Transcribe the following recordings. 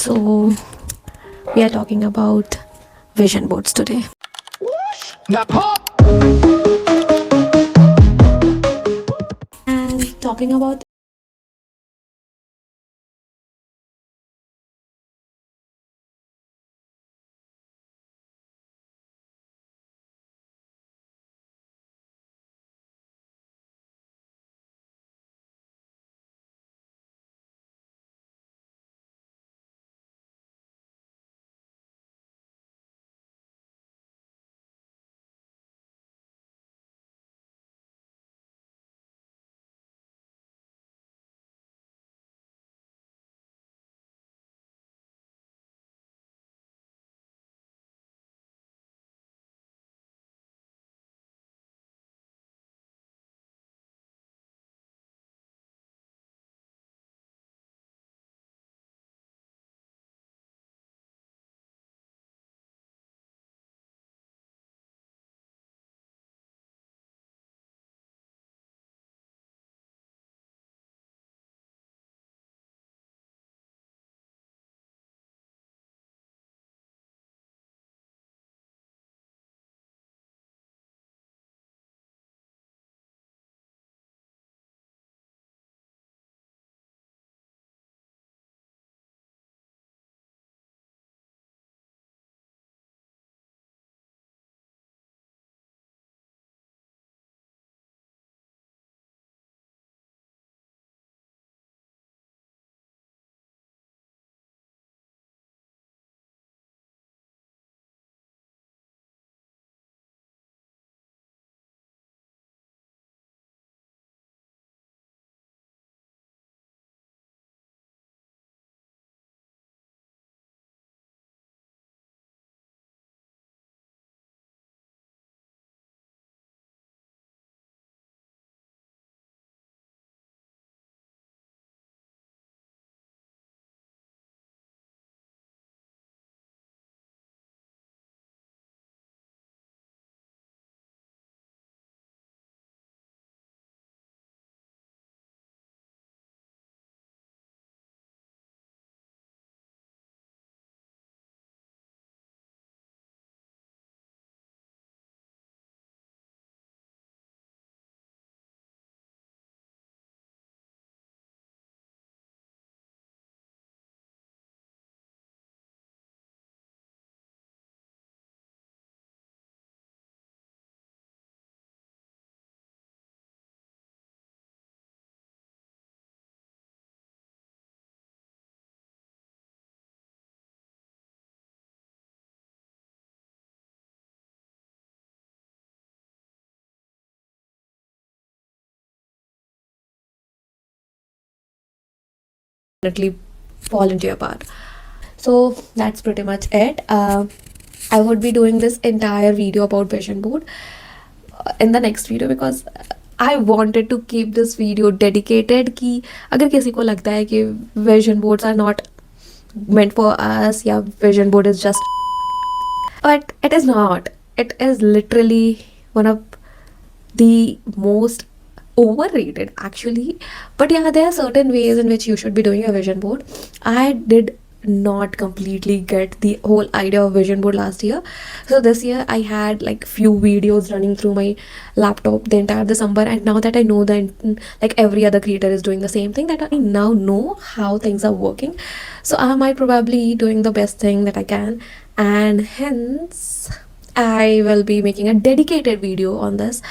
So, we are talking about vision boards today. And talking about definitely fall into your path. So that's pretty much it. I would be doing this entire video about vision board in the next video because I wanted to keep this video dedicated कि अगर किसी को लगता है कि vision boards are not meant for us या vision board is just, but it is not. It is literally one of the most overrated actually. But yeah, there are certain ways in which you should be doing a vision board. I did not completely get the whole idea of vision board last year, so this year I had like few videos running through my laptop the entire December, and now that I know that like every other creator is doing the same thing, that I now know how things are working, so I might probably doing the best thing that I can, and hence I will be making a dedicated video on this.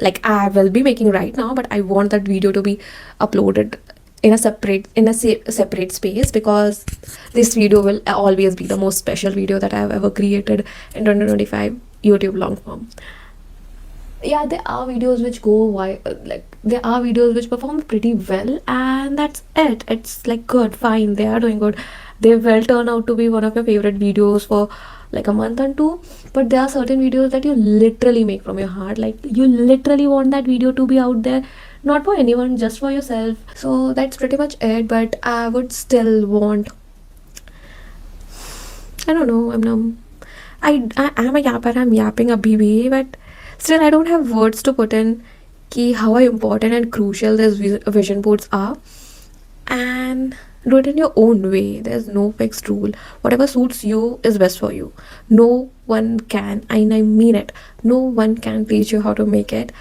Like I will be making right now, but I want that video to be uploaded in a separate space, because this video will always be the most special video that I have ever created in 2025 YouTube long form. Yeah, there are videos which go like there are videos which perform pretty well, and that's it. It's like good, fine, they are doing good, they will turn out to be one of your favorite videos for like a month or two. But there are certain videos that you literally make from your heart, like you literally want that video to be out there, not for anyone, just for yourself. So that's pretty much it. But I would still want, I don't know, I am a yapper, I'm yapping abhi bhi, but still I don't have words to put in ki how important and crucial these vision boards are. and do it in your own way. There's no fixed rule. Whatever suits you is best for you. No one can, and I mean it, no one can teach you how to make it.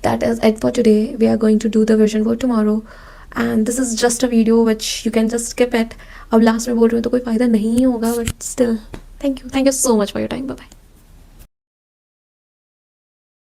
That is it for today. We are going to do the vision board tomorrow, and this is just a video which you can just skip it. अब last में बोल रही हूँ तो कोई फायदा नहीं होगा, but still, thank you so much for your time. Bye bye.